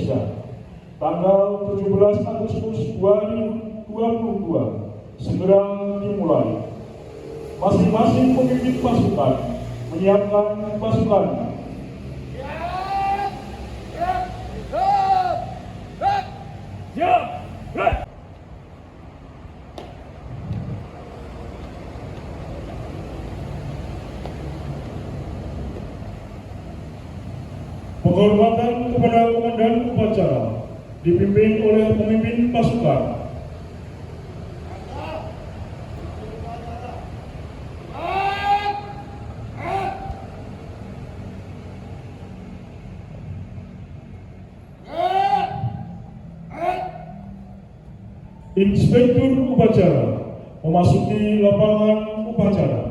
Indonesia tanggal 17 Agustus 2022 segera dimulai. Masing-masing pemimpin pasukan menyiapkan pasukannya. Penghormatan kepada komandan upacara dipimpin oleh pemimpin pasukan. Inspektur upacara memasuki lapangan upacara.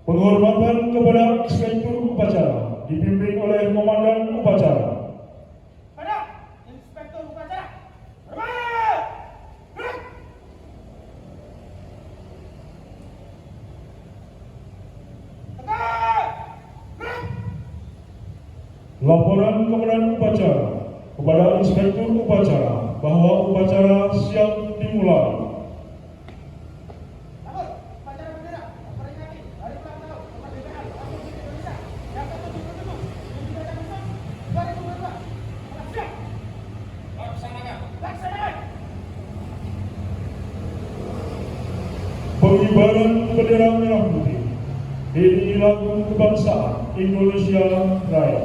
Penghormatan kepada inspektur upacara dipimpin oleh komandan upacara. Pada inspektur upacara, hormat! Laporan komandan upacara kepada inspektur upacara bahwa upacara siap dimulai. Pengibaran bendera merah putih diiringi lagu kebangsaan Indonesia Raya.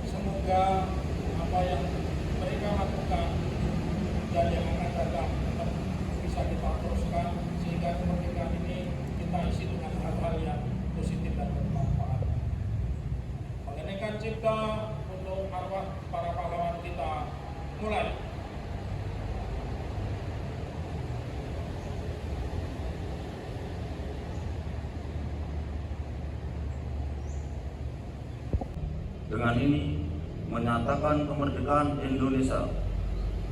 Semoga apa yang mereka lakukan mulai. Dengan ini menyatakan kemerdekaan Indonesia.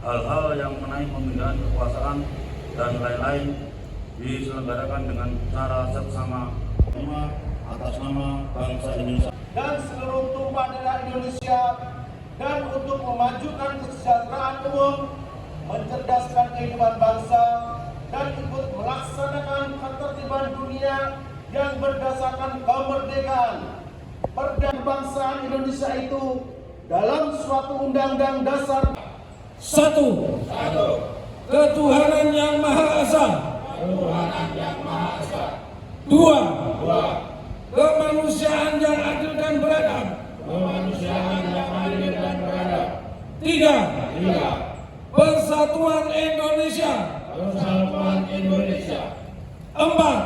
Hal-hal yang mengenai pemindahan kekuasaan dan lain-lain diselenggarakan dengan cara seksama atas nama bangsa Indonesia Dan seluruh tumpah darah Indonesia, dan untuk memajukan kesejahteraan umum, mencerdaskan kehidupan bangsa, dan ikut melaksanakan ketertiban dunia yang berdasarkan kemerdekaan. Kebangsaan Indonesia itu dalam suatu undang-undang dasar. Satu. Ketuhanan yang Maha Esa. Dua. Kemanusiaan yang adil dan beradab. Tiga. Persatuan Indonesia. Empat.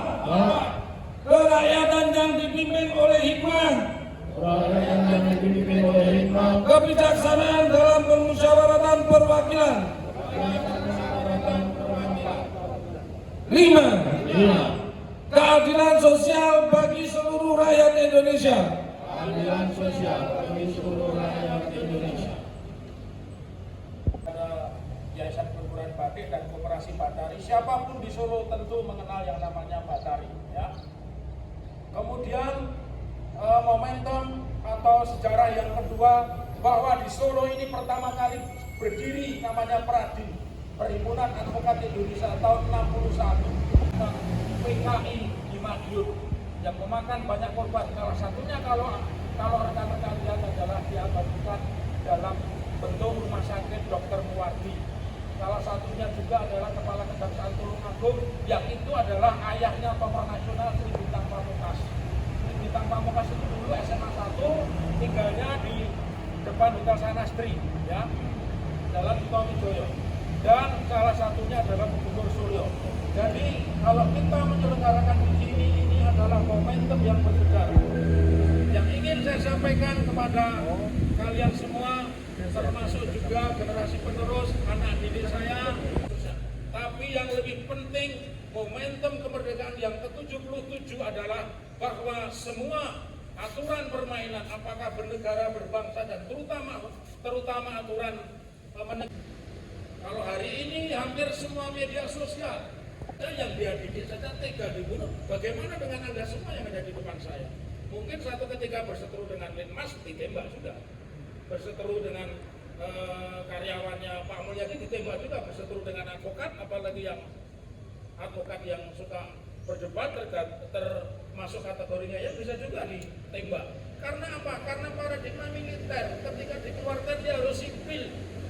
Kerakyatan yang dipimpin oleh hikmah. Kebijaksanaan dalam permusyawaratan perwakilan. 5. Keadilan sosial bagi seluruh rakyat Indonesia. Yayasan Perguruan Batik dan Koperasi Batari. Siapapun di Solo tentu mengenal yang namanya Batari, ya. Kemudian momentum atau sejarah yang kedua, bahwa di Solo ini pertama kali berdiri namanya PRADI, Perhimpunan Advokat Indonesia, tahun 61. PKI di Madiun yang memakan banyak korban. Salah satunya kalau rekan-rekan lihat adalah diamankan dalam bentuk rumah sakit Dr. Muwardi. Salah satunya juga adalah Kepala Kejaksaan Tulungagung, yang itu adalah ayahnya tokoh nasional Sri Bintang Pamungkas. Sri Bintang Pamungkas itu dulu SMA 1, tinggalnya di depan Hotel Sanastri, ya, Jalan Sutomijoyo. Dan salah satunya adalah Gubernur Suryo. Jadi kalau kita menyelenggarakan di sini, ini adalah momentum yang bersejarah. Yang ingin saya sampaikan kepada kalian semua, termasuk juga generasi penerus, anak didik saya. Tapi yang lebih penting, momentum kemerdekaan yang ke-77 adalah bahwa semua aturan permainan, apakah bernegara, berbangsa, dan terutama aturan menegak. Kalau hari ini hampir semua media sosial, yang diadili saja tega dibunuh. Bagaimana dengan Anda semua yang ada di depan saya? Mungkin satu ketika berseteru dengan Linmas, ditembak juga. Berseteru dengan karyawannya Pak Mulyadi, ditembak juga. Berseteru dengan advokat, apalagi yang advokat yang suka berdebat, termasuk kategorinya, ya bisa juga ditembak. Karena apa? Karena paradigma militer, ketika dikeluarkan dia harus sipil.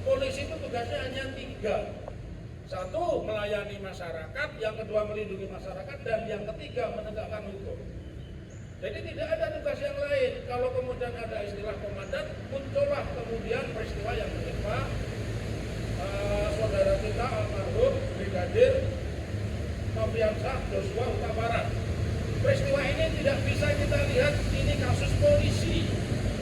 Polisi itu tugasnya hanya 3. 1, melayani masyarakat, yang kedua melindungi masyarakat, dan yang ketiga menegakkan hukum. Jadi tidak ada tugas yang lain. Kalau kemudian ada istilah komandan, muncullah kemudian peristiwa yang menimpa saudara kita almarhum Brigadir Nofriansah Joshua Huta Barat. Peristiwa ini tidak bisa kita lihat ini kasus polisi,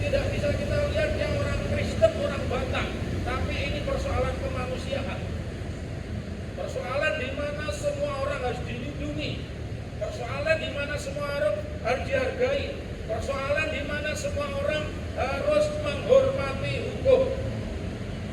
tidak bisa kita lihat yang orang Kristen, orang Batak, tapi ini persoalan kemanusiaan. Persoalan di mana semua orang harus dilindungi, persoalan di mana semua orang harus dihargai, persoalan di mana semua orang harus menghormati hukum.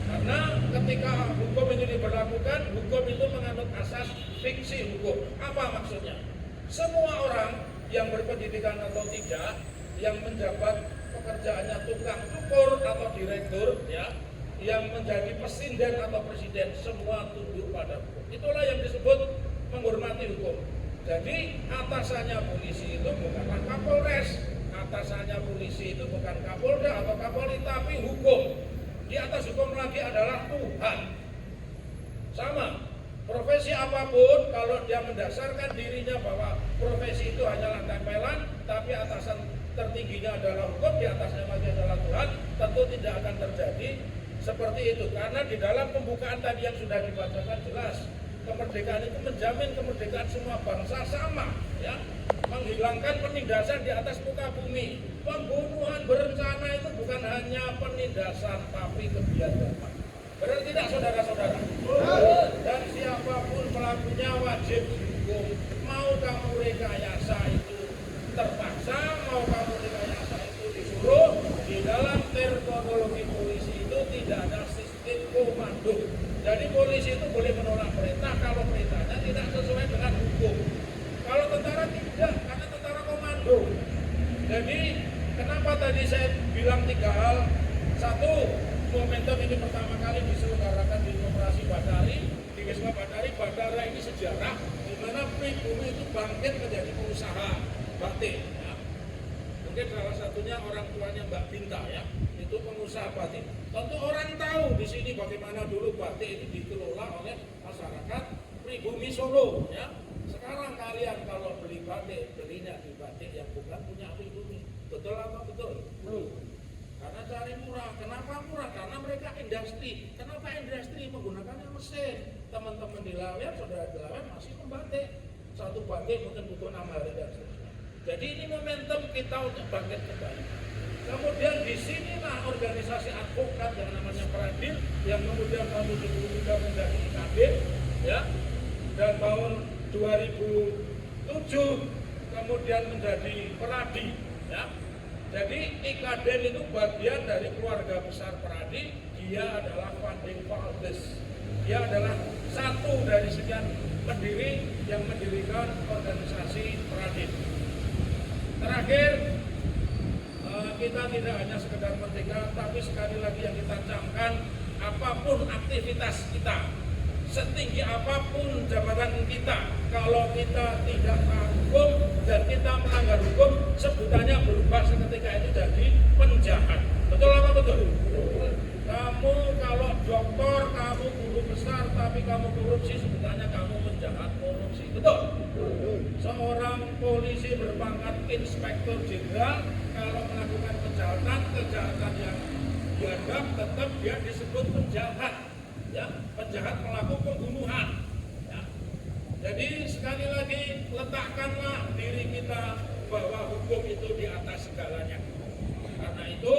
Karena ketika hukum itu diberlakukan, hukum itu menganut asas fiksi hukum. Apa maksudnya? Semua orang yang berpendidikan atau tidak, yang menjabat pekerjaannya tukang cukur atau direktur, ya, yang menjadi presiden atau presiden, semua tunduk pada hukum. Itulah yang disebut menghormati hukum. Jadi atasannya polisi itu bukanlah Kapolres, atasannya polisi itu bukan Kapolda atau Kapolri, tapi hukum. Di atas hukum lagi adalah Tuhan. Sama, profesi apapun, kalau dia mendasarkan dirinya bahwa profesi itu hanyalah tempelan, tapi atasan tertingginya adalah hukum, di atasnya lagi adalah Tuhan, tentu tidak akan terjadi seperti itu. Karena di dalam pembukaan tadi yang sudah dibacakan jelas, kemerdekaan itu menjamin kemerdekaan semua bangsa sama, ya, menghilangkan penindasan di atas muka bumi. Pembunuhan berencana itu bukan hanya penindasan, tapi kebiadaban. Berarti komando. Jadi polisi itu boleh menolak perintah kalau perintahnya tidak sesuai dengan hukum. Kalau tentara tidak, karena tentara komando. Jadi kenapa tadi saya bilang 3 hal? 1, momentum ini pertama kali diselenggarakan di operasi Badari, di Wisma Badari. Badara ini sejarah di mana pribumi itu bangkit menjadi pengusaha batik. Ya. Mungkin salah satunya orang tuanya Mbak Binta ya, itu pengusaha batik. Tentu orang tahu di sini bagaimana dulu batik itu dikelola oleh masyarakat pribumi Solo. Ya. Sekarang kalian kalau beli batik, belinya di batik yang bukan punya pribumi. Betul apa betul? Karena cari murah. Kenapa murah? Karena mereka industri. Kenapa industri? Menggunakannya mesin. Teman-teman di Lawen, saudara di Lawen masih membatik. Satu batik mungkin butuh 6 hari dan seterusnya. Jadi ini momentum kita untuk bangkit kembali. Kemudian di sinilah organisasi advokat yang namanya Pradil, yang kemudian tahun 2003 menjadi IKB, ya, dan tahun 2007 kemudian menjadi Peradi, ya. Jadi IKADEN itu bagian dari keluarga besar Peradi. Dia adalah founding fathers. Dia adalah satu dari sekian pendiri yang mendirikan organisasi Peradi. Terakhir, kita tidak hanya sekedar merdeka, tapi sekali lagi yang kita camkan, apapun aktivitas kita, setinggi apapun jabatan kita, kalau kita tidak taat hukum dan kita melanggar hukum, sebutannya berubah seketika itu jadi penjahat. Betul apa betul? Kamu kalau dokter, kamu guru besar, tapi kamu korupsi, sebutannya kamu penjahat korupsi. Betul? Seorang polisi berpangkat inspektur jenderal, kalau melakukan kejahatan yang dianggap tetap dia disebut penjahat. Ya, penjahat pelaku pembunuhan. Ya. Jadi sekali lagi letakkanlah diri kita bahwa hukum itu di atas segalanya. Karena itu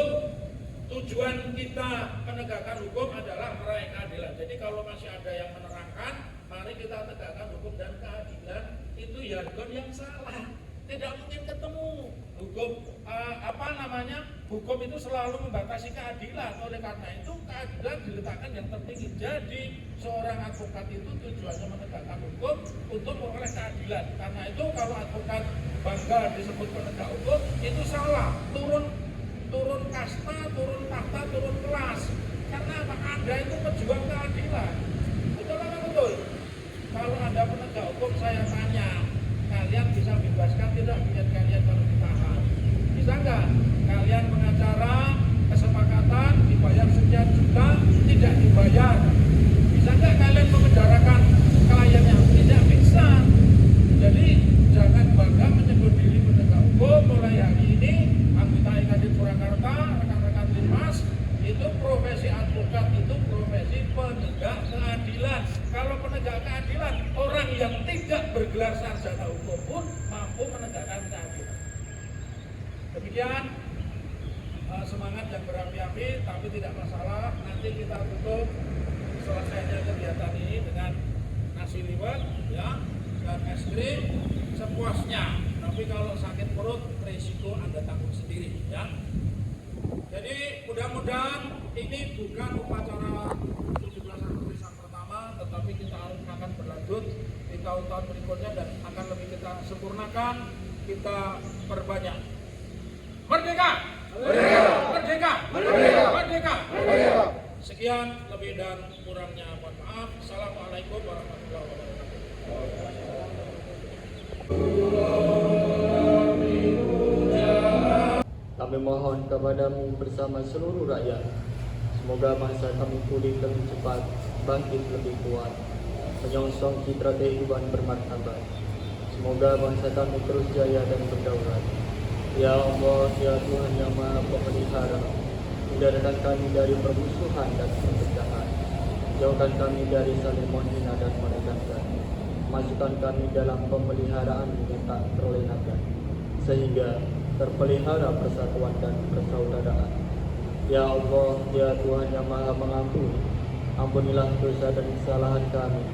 tujuan kita menegakkan hukum adalah meraih keadilan. Jadi kalau masih ada yang menerangkan, mari kita tegakkan hukum dan keadilan, itu jargon yang salah. Tidak mungkin ketemu. Hukum itu selalu membatasi keadilan. Oleh karena itu keadilan diletakkan yang tertinggi. Jadi seorang advokat itu tujuannya menegakkan hukum untuk memperoleh keadilan. Karena itu kalau advokat bangga disebut penegak hukum, itu salah. Turun kasta, turun tahta, turun kelas. Karena apa? Anda itu pejuang keadilan. Betul apa betul? Kalau Anda penegak hukum, saya tanya, kalian bisa bebaskan tidak niat kalian kalau ditahan? Bisa nggak? Kalian pengacara kesepakatan dibayar sekian juta, tidak dibayar. Bisa nggak kalian memenjarakan kliennya? Tidak bisa. Jadi jangan bangga menyebut diri penegak hukum. Mulai hari ini anggota IKD Purwakarta, rekan-rekan Linmas, itu profesi advokat itu profesi penegak keadilan. Kalau penegak keadilan, orang yang tidak bergelar sarjana hukum pun mampu menegakkan keadilan. Demikian semangat yang berapi-api, tapi tidak masalah. Nanti kita tutup selesainya kegiatan ini dengan nasi liwet, ya, dan es krim sepuasnya. Tapi kalau sakit perut, resiko Anda tanggung sendiri, ya. Jadi mudah-mudahan ini bukan upacara 17 Agustus pertama, tetapi kita akan berlanjut di tahun-tahun berikutnya dan akan lebih kita sempurnakan, kita perbanyak. Merdeka! Merdeka! Merdeka! Merdeka! Merdeka! Merdeka! Sekian, lebih dan kurangnya mohon maaf. Assalamualaikum warahmatullahi wabarakatuh. Kami mohon kepadamu bersama seluruh rakyat, semoga bangsa kami pulih lebih cepat, bangkit lebih kuat, menyongsong citra kehidupan bermartabat. Semoga bangsa kami terus jaya dan berdaulat. Ya Allah, ya Tuhan yang Maha Pemelihara, hindarkan kami dari permusuhan dan perpecahan. Jauhkan kami dari saling menghina dan merendahkan. Masukkan kami dalam pemeliharaan yang tak terlenakan, sehingga terpelihara persatuan dan persaudaraan. Ya Allah, ya Tuhan yang Maha Mengampuni, ampunilah dosa dan kesalahan kami.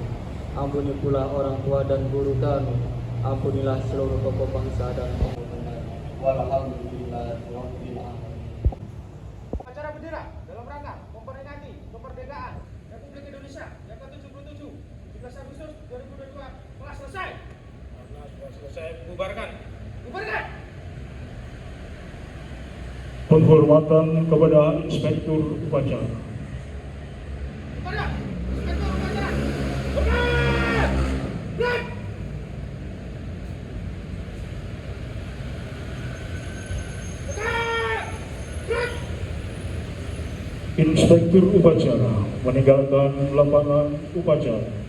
Ampuni pula orang tua dan guru kami. Ampunilah seluruh tokoh bangsa dan pemenang. Walhamdulillahirabbil alamin. Acara bendera dalam rangka memperingati kemerdekaan Republik Penghormatan kepada Inspektur Upacara. Inspektur Upacara meninggalkan lapangan upacara.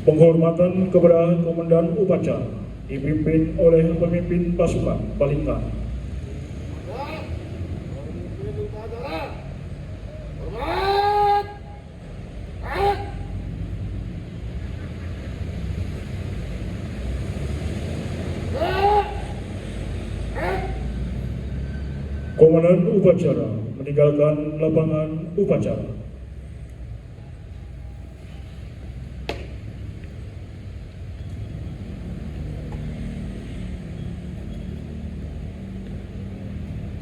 Penghormatan kepada Komandan Upacara dipimpin oleh pemimpin pasukan Balintang. Komandan Upacara meninggalkan lapangan upacara.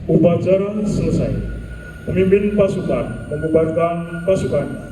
Upacara selesai. Pemimpin pasukan membubarkan pasukan